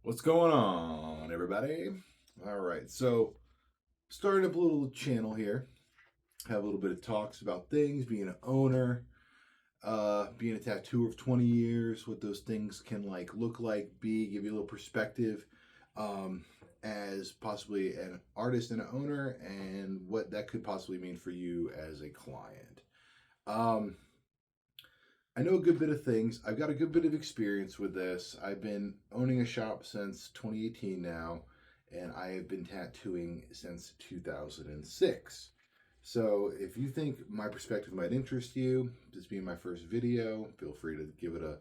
What's going on, everybody? All right, so starting up a little channel here. Have a little bit of talks about things, being an owner, being a tattooer of 20 years, what those things can like look like, be, give you a little perspective um, as possibly an artist and an owner, and what that could possibly mean for you as a client. Um, I know a good bit of things. I've got a good bit of experience with this. I've been owning a shop since 2018 now, and I have been tattooing since 2006. So if you think my perspective might interest you, this being my first video, feel free to give it a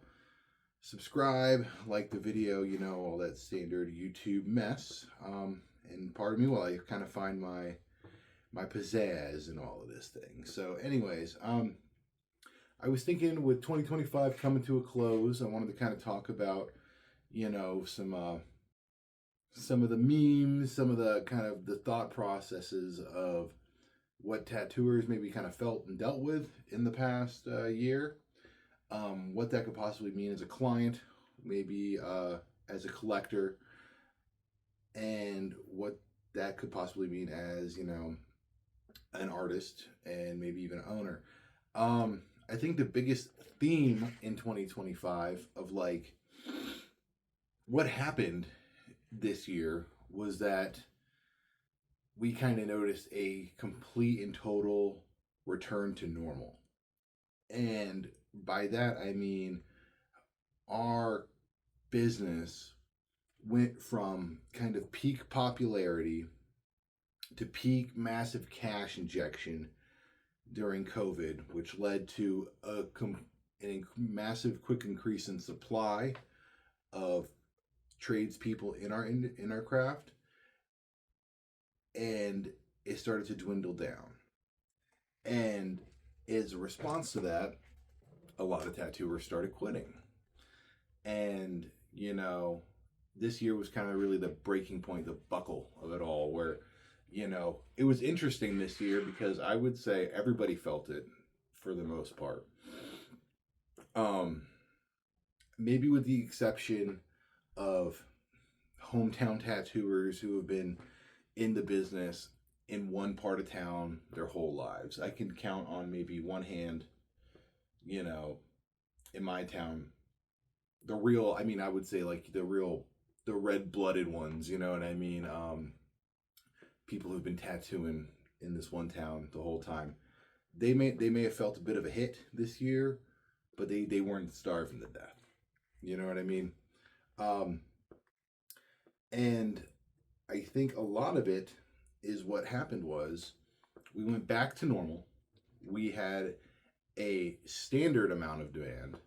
subscribe, like the video, all that standard YouTube mess. And pardon me while I kind of find my pizzazz in all of this thing. So anyways, I was thinking with 2025 coming to a close, I wanted to kind of talk about, some of the memes, some of the kind of the thought processes of what tattooers maybe kind of felt and dealt with in the past year, what that could possibly mean as a client, maybe as a collector, and what that could possibly mean as, an artist and maybe even an owner. I think the biggest theme in 2025 of like what happened this year was that we kind of noticed a complete and total return to normal. And by that, I mean our business went from kind of peak popularity to peak massive cash injection during COVID, which led to a massive quick increase in supply of tradespeople in our craft, and it started to dwindle down. And as a response to that, a lot of tattooers started quitting. And this year was kind of really the breaking point, the buckle of it all, where it was interesting this year because I would say everybody felt it for the most part. Maybe with the exception of hometown tattooers who have been in the business in one part of town their whole lives. I can count on maybe one hand, in my town, I would say like the red blooded ones, you know what I mean? People who've been tattooing in this one town the whole time. They may have felt a bit of a hit this year, but they weren't starving to death. You know what I mean? And I think a lot of it is what happened was we went back to normal. We had a standard amount of demand,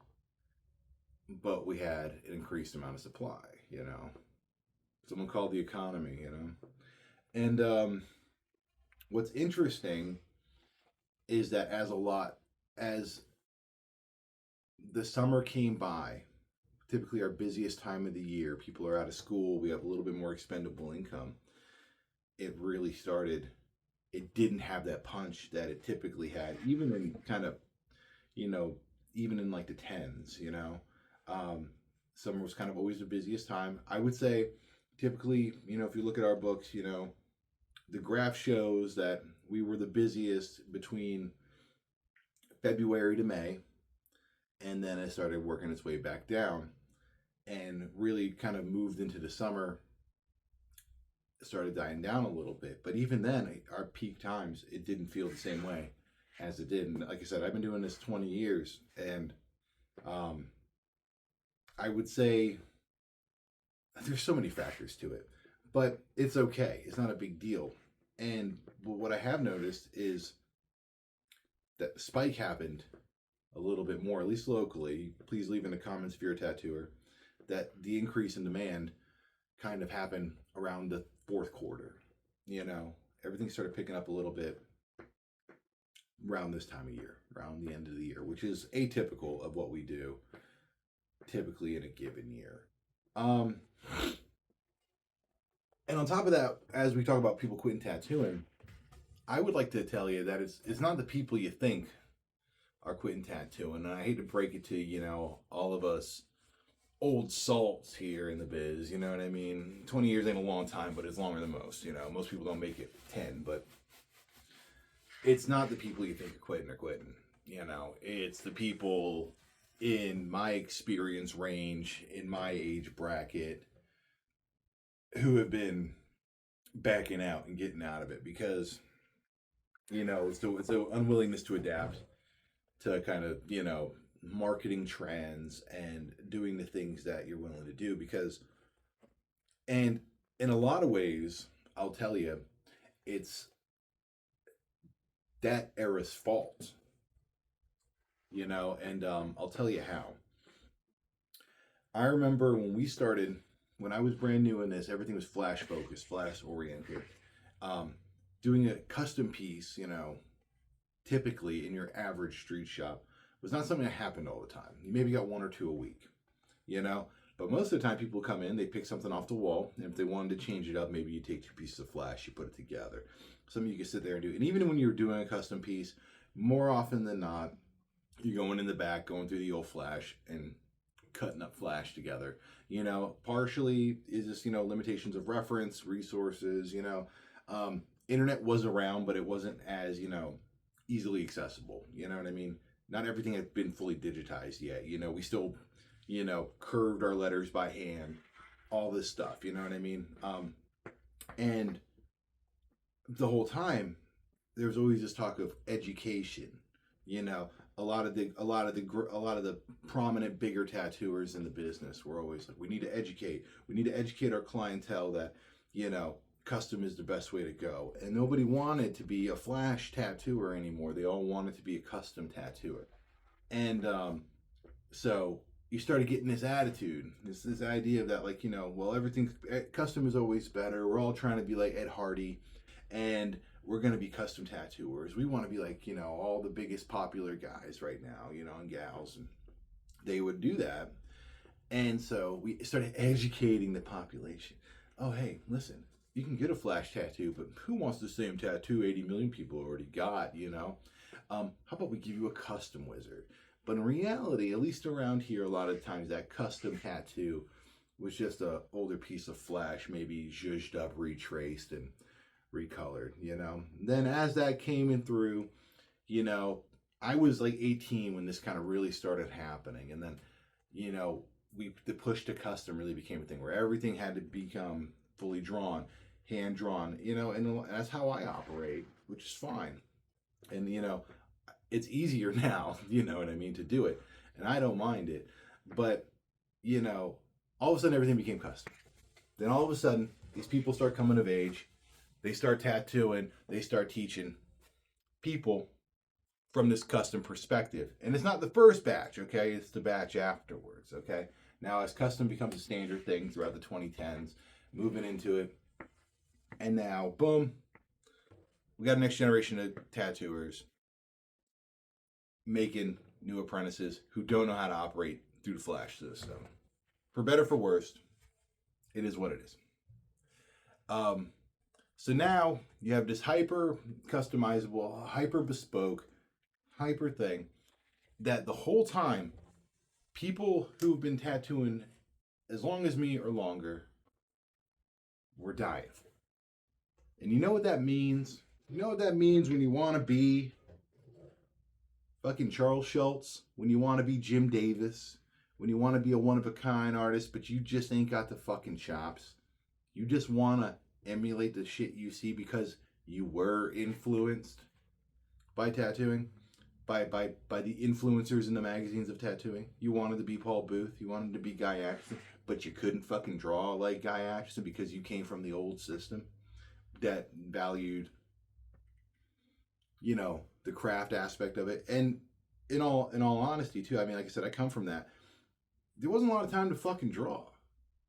but we had an increased amount of supply, Someone called the economy, And what's interesting is that as the summer came by, typically our busiest time of the year, people are out of school, we have a little bit more expendable income. It didn't have that punch that it typically had, even in kind of, even in like the tens, Summer was kind of always the busiest time. I would say typically, if you look at our books, the graph shows that we were the busiest between February to May, and then it started working its way back down and really kind of moved into the summer, started dying down a little bit. But even then, our peak times, it didn't feel the same way as it did. And like I said, I've been doing this 20 years, and I would say there's so many factors to it, but it's okay. It's not a big deal. And what I have noticed is that the spike happened a little bit more, at least locally. Please leave in the comments if you're a tattooer, that the increase in demand kind of happened around the fourth quarter. Everything started picking up a little bit around this time of year, around the end of the year, which is atypical of what we do typically in a given year. And on top of that, as we talk about people quitting tattooing, I would like to tell you that it's not the people you think are quitting tattooing. And I hate to break it to, all of us old salts here in the biz, you know what I mean? 20 years ain't a long time, but it's longer than most, you know. Most people don't make it 10, but it's not the people you think are quitting, you know. It's the people in my experience range, in my age bracket, who have been backing out and getting out of it because, you know, it's the unwillingness to adapt to kind of, you know, marketing trends and doing the things that you're willing to do because, and in a lot of ways, I'll tell you, it's that era's fault, you know, and I'll tell you how. I remember when we started, when I was brand new in this, everything was flash focused, flash oriented. Um, Doing a custom piece, you know, typically in your average street shop was not something that happened all the time. You maybe got one or two a week, you know. But most of the time, people come in, they pick something off the wall, and if they wanted to change it up, maybe you take two pieces of flash, you put it together. Something you can sit there and do. And even when you're doing a custom piece, more often than not, you're going in the back, going through the old flash, and cutting up flash together. You know, partially is just, you know, limitations of reference, resources, you know. Internet was around, but it wasn't as, you know, easily accessible. You know what I mean? Not everything had been fully digitized yet. You know, we still, you know, curved our letters by hand, all this stuff. You know what I mean? And the whole time, there's always this talk of education. You know, a lot of the prominent bigger tattooers in the business were always like, we need to educate. We need to educate our clientele that, you know, custom is the best way to go. And nobody wanted to be a flash tattooer anymore. They all wanted to be a custom tattooer. And so you started getting this attitude, this idea of that, like, you know, well, everything custom is always better. We're all trying to be like Ed Hardy, and we're going to be custom tattooers. We want to be like, you know, all the biggest popular guys right now, you know, and gals, and they would do that. And so we started educating the population. Oh, hey, listen, you can get a flash tattoo, but who wants the same tattoo 80 million people already got, you know? How about we give you a custom wizard? But in reality, at least around here, a lot of times that custom tattoo was just a older piece of flash, maybe zhuzhed up, retraced, and recolored, you know? Then as that came in through, you know, I was like 18 when this kind of really started happening. And then, you know, the push to custom really became a thing where everything had to become fully drawn, hand drawn, you know, and that's how I operate, which is fine. And, you know, it's easier now, you know what I mean, to do it. And I don't mind it. But, you know, all of a sudden everything became custom. Then all of a sudden, these people start coming of age. They start tattooing. They start teaching people from this custom perspective. And it's not the first batch, okay? It's the batch afterwards, okay? Now, as custom becomes a standard thing throughout the 2010s, moving into it, and now, boom, we got a next generation of tattooers making new apprentices who don't know how to operate through the flash system. For better, for worse, it is what it is. So now you have this hyper customizable, hyper bespoke, hyper thing that the whole time people who've been tattooing as long as me or longer were dying. And you know what that means? You know what that means when you want to be fucking Charles Schultz, when you want to be Jim Davis, when you want to be a one-of-a-kind artist, but you just ain't got the fucking chops. You just want to emulate the shit you see because you were influenced by tattooing, by the influencers in the magazines of tattooing. You wanted to be Paul Booth, you wanted to be Guy Atchison, but you couldn't fucking draw like Guy Atchison because you came from the old system that valued, you know, the craft aspect of it. And in all honesty too, I mean, like I said, I come from that. There wasn't a lot of time to fucking draw.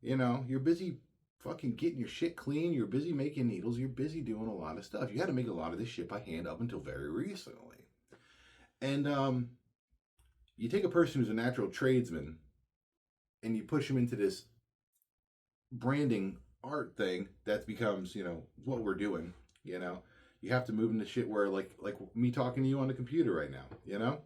You know, you're busy fucking getting your shit clean, you're busy making needles, you're busy doing a lot of stuff. You had to make a lot of this shit by hand up until very recently. And you take a person who's a natural tradesman and you push him into this branding art thing that becomes, you know, what we're doing, you know. You have to move into shit where like me talking to you on the computer right now, you know?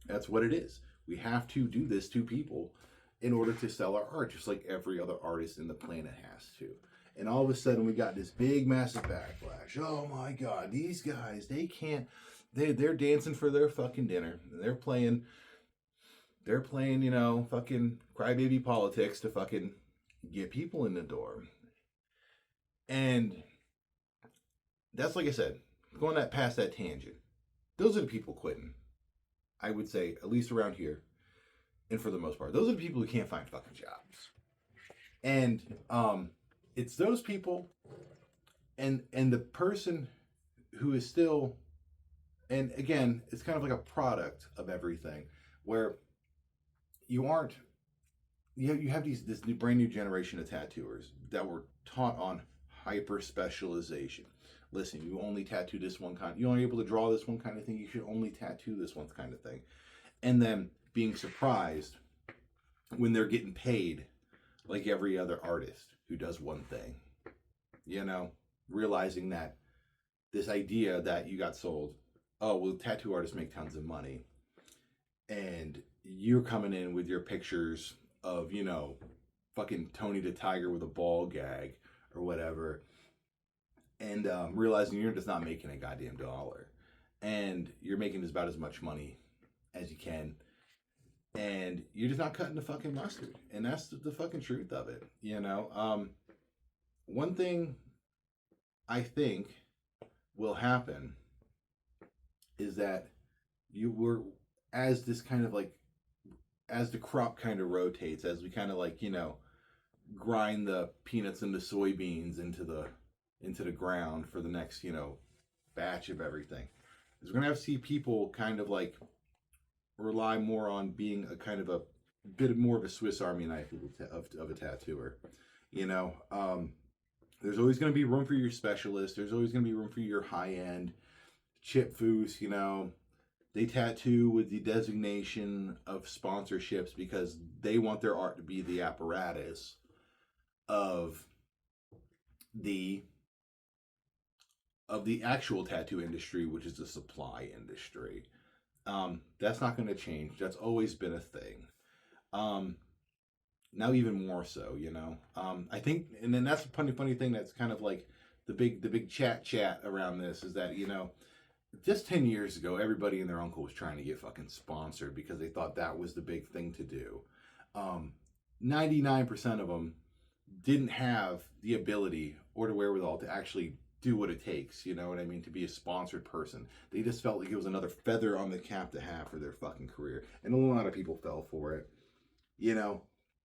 That's what it is. We have to do this to people in order to sell our art, just like every other artist in the planet has to. And all of a sudden, we got this big, massive backlash. Oh my God, these guys, they can't. They're dancing for their fucking dinner. They're playing, fucking crybaby politics to fucking get people in the door. And that's, like I said, going that past that tangent. Those are the people quitting. I would say, at least around here, and for the most part, those are the people who can't find fucking jobs. And it's those people, and the person who is still, and again, it's kind of like a product of everything, where you aren't, you have this new, brand new generation of tattooers that were taught on hyper specialization. Listen, you only tattoo this one kind. You're only able to draw this one kind of thing. You should only tattoo this one kind of thing. And then being surprised when they're getting paid like every other artist who does one thing. Realizing that this idea that you got sold, oh, well, tattoo artists make tons of money. And you're coming in with your pictures of, fucking Tony the Tiger with a ball gag or whatever. And realizing you're just not making a goddamn dollar. And you're making about as much money as you can. And you're just not cutting the fucking mustard. And that's the fucking truth of it, One thing I think will happen is that as this kind of like, as the crop kind of rotates, as we kind of like, grind the peanuts and the soybeans into the ground for the next, batch of everything, is we're going to have to see people kind of like rely more on being a kind of a bit more of a Swiss Army knife of a tattooer. There's always going to be room for your specialist. There's always going to be room for your high-end chip foos. They tattoo with the designation of sponsorships because they want their art to be the apparatus of the actual tattoo industry, which is the supply industry. That's not going to change. That's always been a thing. Now even more so, I think, and then that's a funny thing. That's kind of like the big chat around this is that, just 10 years ago, everybody and their uncle was trying to get fucking sponsored because they thought that was the big thing to do. 99% of them didn't have the ability or the wherewithal to actually do what it takes, you know what I mean, to be a sponsored person. They just felt like it was another feather on the cap to have for their fucking career. And a lot of people fell for it, and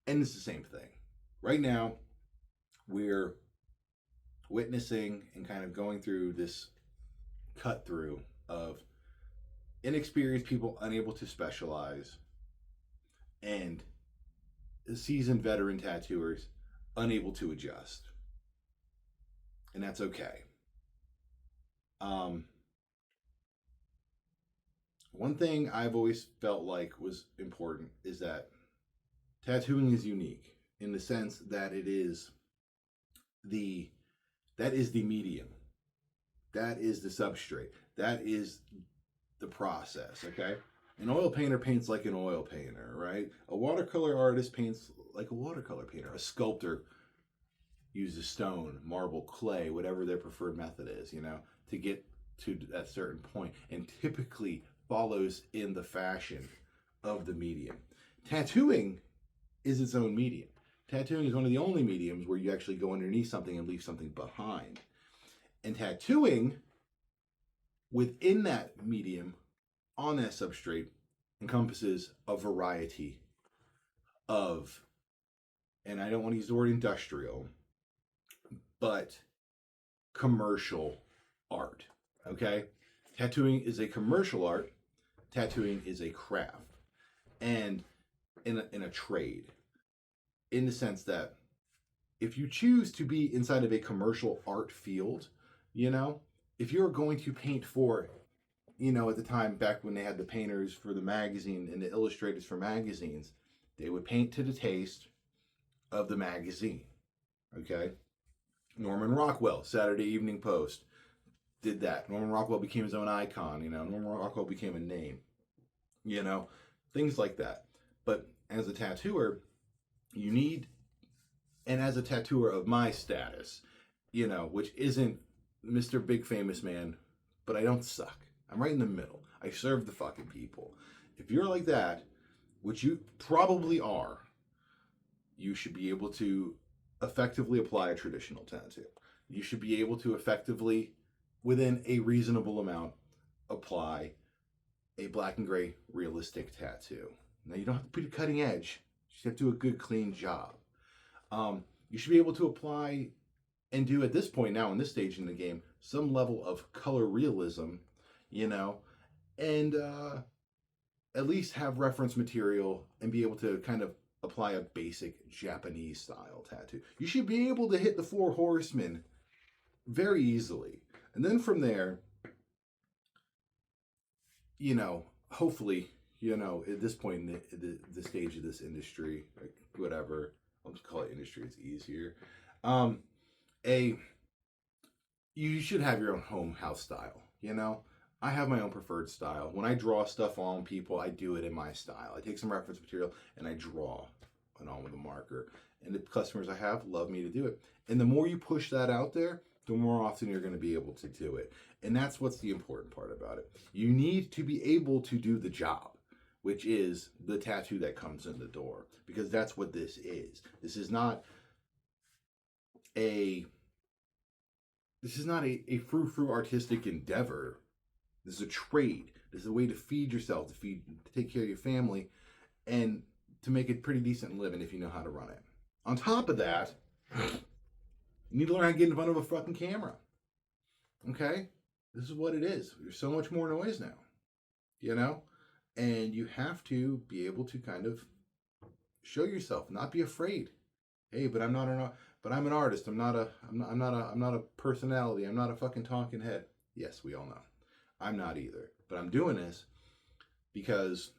it's the same thing. Right now, we're witnessing and kind of going through this cut through of inexperienced people unable to specialize and seasoned veteran tattooers unable to adjust. And that's okay. One thing I've always felt like was important is that tattooing is unique in the sense that that is the medium. That is the substrate. That is the process, okay? An oil painter paints like an oil painter, right? A watercolor artist paints like a watercolor painter. A sculptor uses stone, marble, clay, whatever their preferred method is, to get to that certain point, and typically follows in the fashion of the medium. Tattooing is its own medium. Tattooing is one of the only mediums where you actually go underneath something and leave something behind. And tattooing within that medium on that substrate encompasses a variety of, and I don't want to use the word industrial, but commercial art. Okay? Tattooing is a commercial art. Tattooing is a craft. And in a trade. In the sense that if you choose to be inside of a commercial art field, if you're going to paint for, at the time back when they had the painters for the magazine and the illustrators for magazines, they would paint to the taste of the magazine. Okay? Norman Rockwell, Saturday Evening Post, did that. Norman Rockwell became his own icon, Norman Rockwell became a name, things like that. But as a tattooer, You need, and as a tattooer of my status, which isn't Mr. Big Famous Man, but I don't suck. I'm right in the middle. I serve the fucking people. If you're like that, which you probably are, you should be able to effectively apply a traditional tattoo. You should be able to effectively, within a reasonable amount, apply a black and gray realistic tattoo. Now, you don't have to put a cutting edge. You just have to do a good, clean job. You should be able to apply and do, at this point now, in this stage in the game, some level of color realism, and at least have reference material and be able to kind of apply a basic Japanese style tattoo. You should be able to hit the four horsemen very easily. And then from there, hopefully, at this point in the stage of this industry, like whatever, I'll just call it industry, it's easier. You should have your own home house style, I have my own preferred style. When I draw stuff on people, I do it in my style. I take some reference material and I draw it on with a marker. And the customers I have love me to do it. And the more you push that out there, the more often you're going to be able to do it. And that's what's the important part about it. You need to be able to do the job, which is the tattoo that comes in the door, because that's what this is. This is not a frou-frou artistic endeavor. This is a trade. This is a way to feed yourself, to take care of your family, and to make a pretty decent living if you know how to run it. On top of that, you need to learn how to get in front of a fucking camera. Okay? This is what it is. There's so much more noise now, and you have to be able to kind of show yourself, not be afraid. Hey, but I'm an artist. I'm not a personality. I'm not a fucking talking head. Yes, we all know. I'm not either. But I'm doing this because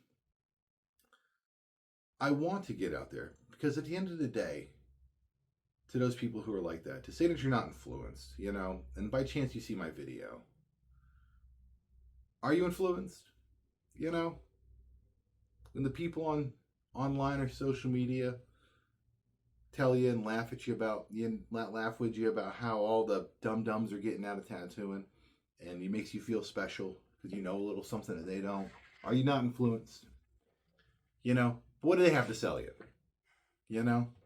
I want to get out there. Because at the end of the day, to those people who are like that, to say that you're not influenced, and by chance you see my video, are you influenced? When the people online or social media tell you and laugh with you about how all the dum-dums are getting out of tattooing, and it makes you feel special because you know a little something that they don't. Are you not influenced? What do they have to sell you?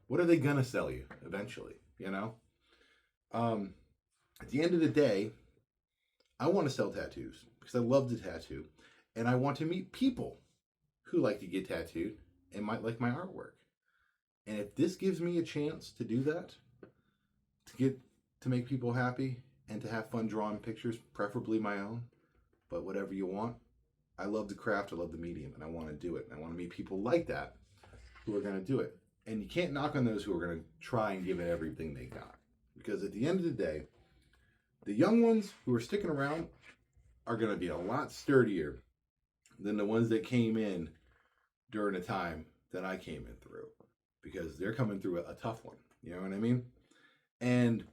What are they gonna sell you eventually? At the end of the day, I want to sell tattoos because I love to tattoo, and I want to meet people who like to get tattooed and might like my artwork. And if this gives me a chance to do that, to make people happy and to have fun drawing pictures, preferably my own, but whatever you want. I love the craft, I love the medium, and I want to do it. And I want to meet people like that who are going to do it. And you can't knock on those who are going to try and give it everything they got. Because at the end of the day, the young ones who are sticking around are going to be a lot sturdier than the ones that came in during the time that I came in through. Because they're coming through a tough one. You know what I mean? And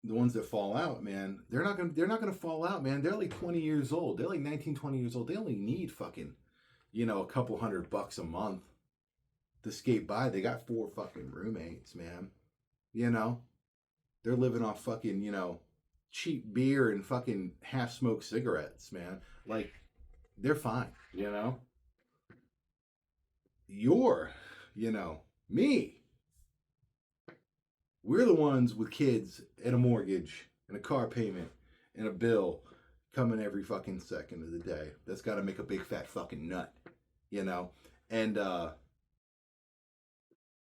the ones that fall out, man, they're not gonna fall out, man. They're like 20 years old. They're like 19, 20 years old. They only need fucking, a couple $100 a month to skate by. They got 4 fucking roommates, man. They're living off fucking, cheap beer and fucking half-smoked cigarettes, man. Like, they're fine, You're, me. We're the ones with kids and a mortgage and a car payment and a bill coming every fucking second of the day. That's got to make a big fat fucking nut, And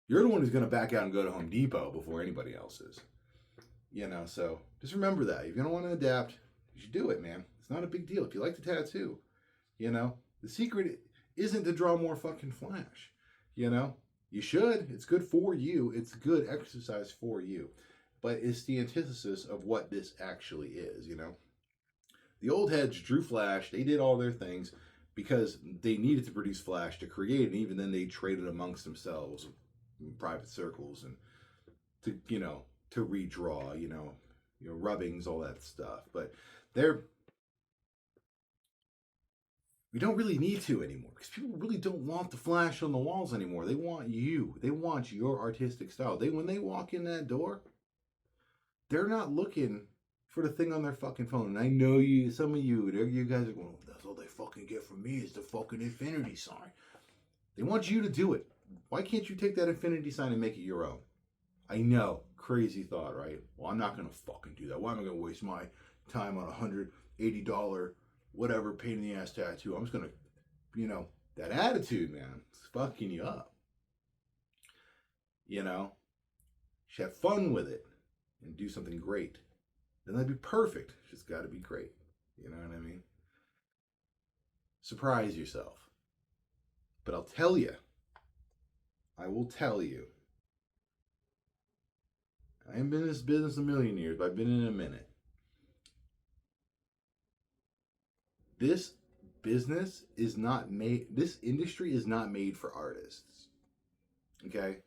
you're the one who's going to back out and go to Home Depot before anybody else is. So just remember that. If you're going to want to adapt, you should do it, man. It's not a big deal. If you like to tattoo, the secret isn't to draw more fucking flash, You should. It's good for you. It's good exercise for you. But it's the antithesis of what this actually is, The old heads drew flash. They did all their things because they needed to produce flash to create it. And even then they traded amongst themselves in private circles and to redraw, rubbings, all that stuff. But they're We don't really need to anymore because people really don't want the flash on the walls anymore. They want you. They want your artistic style. When they walk in that door, they're not looking for the thing on their fucking phone. And I know some of you guys are going, that's all they fucking get from me is the fucking infinity sign. They want you to do it. Why can't you take that infinity sign and make it your own? I know, crazy thought, right? Well, I'm not gonna fucking do that. Why am I gonna waste my time on $180 whatever pain in the ass tattoo? I'm just gonna, that attitude, man, it's fucking you up. You know, you should have fun with it and do something great. Then that'd be perfect. It's just got to be great. You know what I mean? Surprise yourself. But I'll tell you, I will tell you, I haven't been in this business a million years, but I've been in it a minute. This business is not made, this industry is not made for artists. Okay?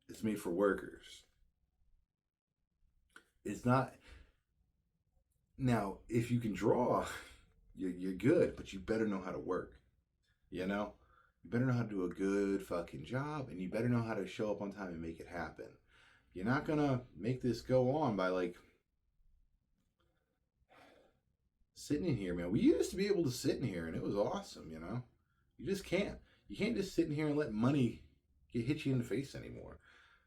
It's made for workers. It's not. Now, if you can draw, you're good, but you better know how to work. You know? You better know how to do a good fucking job, and you better know how to show up on time and make it happen. You're not gonna make this go on by like sitting in here, man. We used to be able to sit in here and it was awesome, you know? You just can't. You can't just sit in here and let money hit you in the face anymore.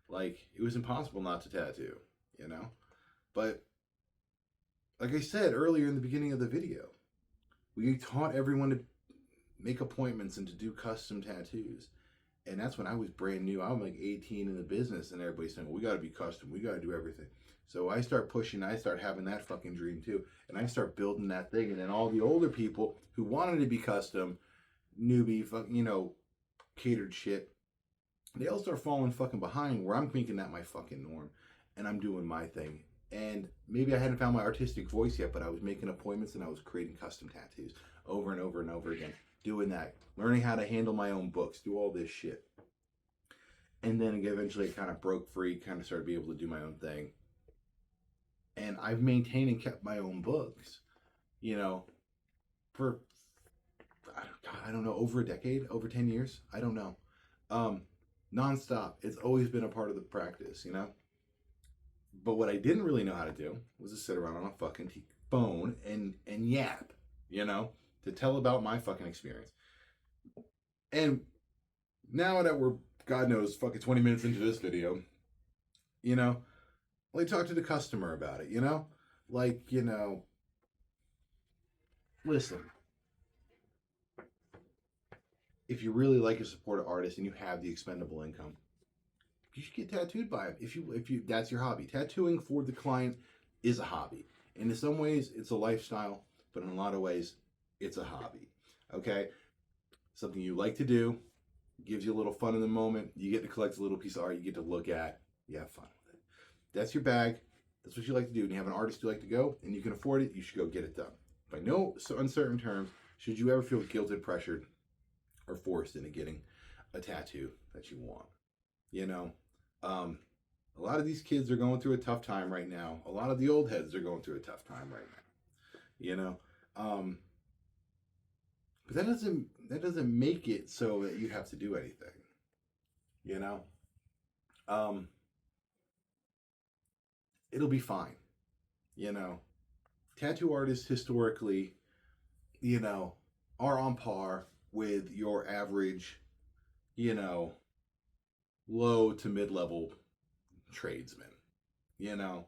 Like, it was impossible not to tattoo, you know? But, like I said earlier in the beginning of the video, we taught everyone to make appointments and to do custom tattoos. And that's when I was brand new. I was like 18 in the business, and everybody's saying, well, we got to be custom. We got to do everything. So I start pushing. I start having that fucking dream too. And I start building that thing. And then all the older people who wanted to be custom, newbie, catered shit, they all start falling fucking behind where I'm making that my fucking norm. And I'm doing my thing. And maybe I hadn't found my artistic voice yet, but I was making appointments and I was creating custom tattoos over and over and over again. Doing that. Learning how to handle my own books. Do all this shit. And then eventually I kind of broke free. Kind of started being able to do my own thing. And I've maintained and kept my own books, for, I don't know, over a decade, over 10 years. I don't know. Nonstop. It's always been a part of the practice, But what I didn't really know how to do was to sit around on a fucking phone and yap, to tell about my fucking experience. And now that we're, God knows, fucking 20 minutes into this video, like, talk to the customer about it, listen, if you really like to support an artist and you have the expendable income, you should get tattooed by him. If you that's your hobby. Tattooing for the client is a hobby. And in some ways, it's a lifestyle, but in a lot of ways, it's a hobby. Okay? Something you like to do, gives you a little fun in the moment. You get to collect a little piece of art you get to look at. You have fun with it. That's your bag. That's what you like to do. And you have an artist you like to go, and you can afford it, you should go get it done. By no uncertain terms, should you ever feel guilted, pressured, or forced into getting a tattoo that you want. A lot of these kids are going through a tough time right now. A lot of the old heads are going through a tough time right now. But that doesn't make it so that you have to do anything. It'll be fine. Tattoo artists historically, are on par with your average, low to mid-level tradesman. The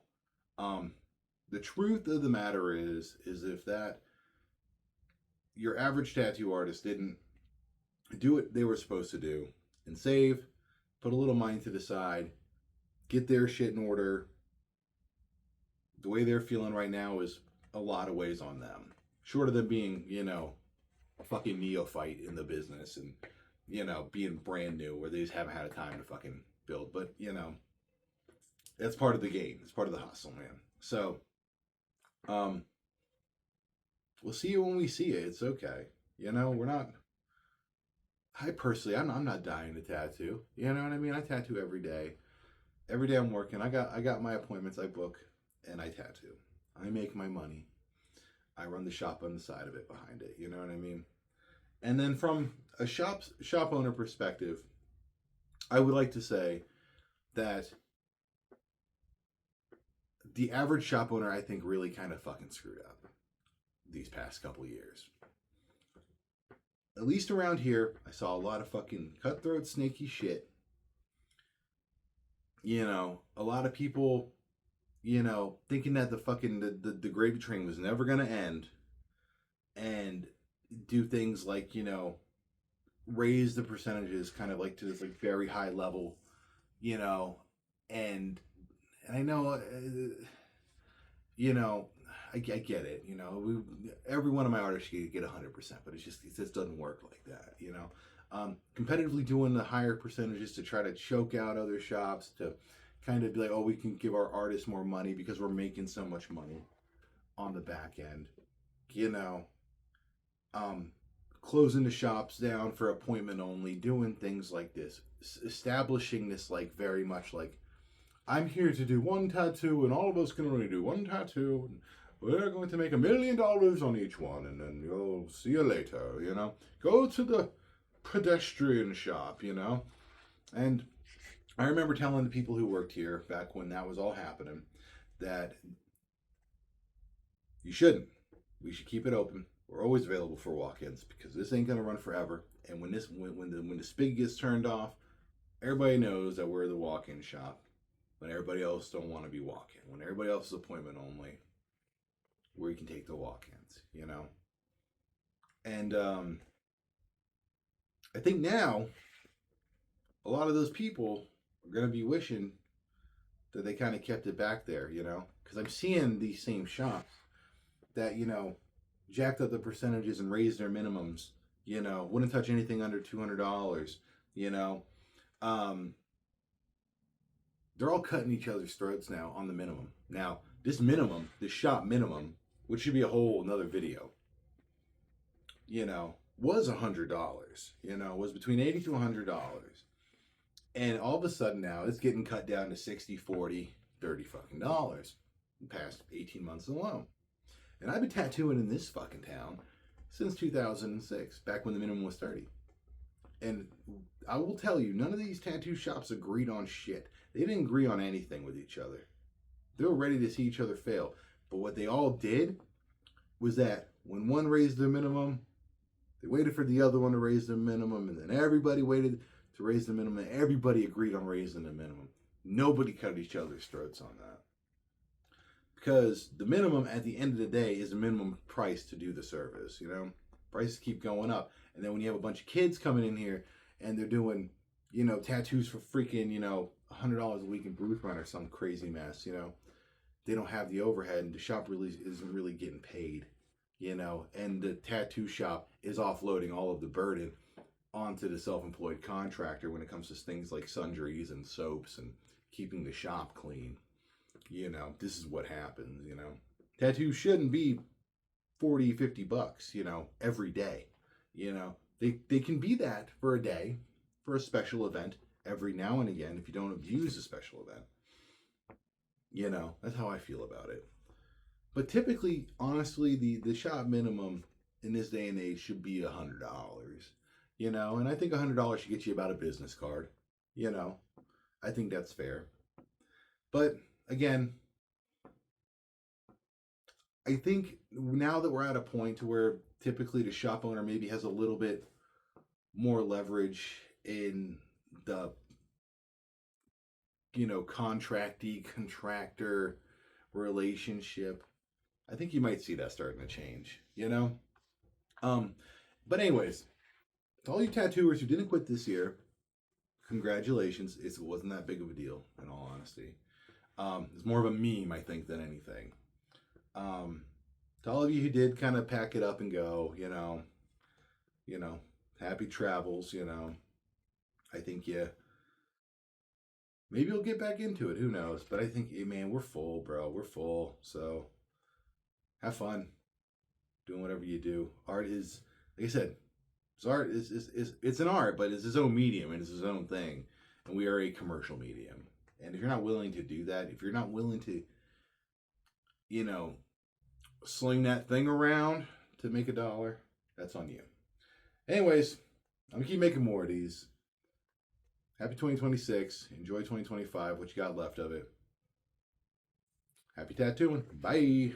truth of the matter is if that your average tattoo artist didn't do what they were supposed to do and save, put a little money to the side, get their shit in order, the way they're feeling right now is a lot of ways on them. Short of them being, a fucking neophyte in the business and, being brand new where they just haven't had a time to fucking build. But, that's part of the game. It's part of the hustle, man. So, we'll see you when we see it. It's okay. We're not, I'm not dying to tattoo. You know what I mean? I tattoo every day. Every day I'm working. I got my appointments I book and I tattoo. I make my money. I run the shop on the side of it behind it. You know what I mean? And then from a shop owner perspective, I would like to say that the average shop owner, I think, really kind of fucking screwed up these past couple years. At least around here, I saw a lot of fucking cutthroat, snaky shit. You know, a lot of people, you know, thinking that the gravy train was never gonna end, and do things like, you know, raise the percentages kind of like to this like very high level, you know, and I know, you know, I get it. You know, every one of my artists should get 100%, but it just doesn't work like that. You know, competitively doing the higher percentages to try to choke out other shops to kind of be like, oh, we can give our artists more money because we're making so much money on the back end. You know, um, closing the shops down for appointment only, doing things like this, establishing this like very much like I'm here to do one tattoo, and all of us can only do one tattoo. And we're going to make $1 million on each one, and then you'll see you later. You know, go to the pedestrian shop. You know, and I remember telling the people who worked here back when that was all happening that you shouldn't. We should keep it open. We're always available for walk-ins because this ain't gonna run forever. And when the spigot gets turned off, everybody knows that we're the walk-in shop. When everybody else don't want to be walk-in, when everybody else is appointment only, where you can take the walk-ins, you know. And I think now a lot of those people are gonna be wishing that they kind of kept it back there, you know, because I'm seeing these same shops that, you know, jacked up the percentages and raised their minimums, you know, wouldn't touch anything under $200, you know. They're all cutting each other's throats now on the minimum. Now, this minimum, this shop minimum, which should be a whole another video, you know, was $100, you know, was between $80 to $100. And all of a sudden now it's getting cut down to 60, 40, 30 fucking dollars in the past 18 months alone. And I've been tattooing in this fucking town since 2006, back when the minimum was 30. And I will tell you, none of these tattoo shops agreed on shit. They didn't agree on anything with each other. They were ready to see each other fail. But what they all did was that when one raised their minimum, they waited for the other one to raise their minimum, and then everybody waited to raise the minimum, and everybody agreed on raising the minimum. Nobody cut each other's throats on that. Because the minimum at the end of the day is the minimum price to do the service, you know? Prices keep going up. And then when you have a bunch of kids coming in here and they're doing, you know, tattoos for freaking, you know, $100 a week in booth rent or some crazy mess, you know, they don't have the overhead and the shop really isn't really getting paid, you know, and the tattoo shop is offloading all of the burden onto the self-employed contractor when it comes to things like sundries and soaps and keeping the shop clean. You know, this is what happens, you know. Tattoos shouldn't be 40, 50 bucks, you know, every day. You know, they can be that for a day, for a special event, every now and again, if you don't abuse a special event. You know, that's how I feel about it. But typically, honestly, the shop minimum in this day and age should be $100. You know, and I think $100 should get you about a business card. You know, I think that's fair. But again, I think now that we're at a point to where typically the shop owner maybe has a little bit more leverage in the, you know, contractee contractor relationship, I think you might see that starting to change, you know? But anyways, to all you tattooers who didn't quit this year, congratulations. It wasn't that big of a deal, in all honesty. It's more of a meme, I think, than anything. To all of you who did kind of pack it up and go, you know, happy travels, you know. I think maybe you'll get back into it. Who knows? But I think, man, we're full, bro. We're full. So have fun doing whatever you do. Art is, like I said, art is it's an art, but it's his own medium and it's his own thing. And we are a commercial medium. And if you're not willing to do that, if you're not willing to, you know, sling that thing around to make $1, that's on you. Anyways, I'm gonna keep making more of these. Happy 2026. Enjoy 2025, what you got left of it. Happy tattooing. Bye.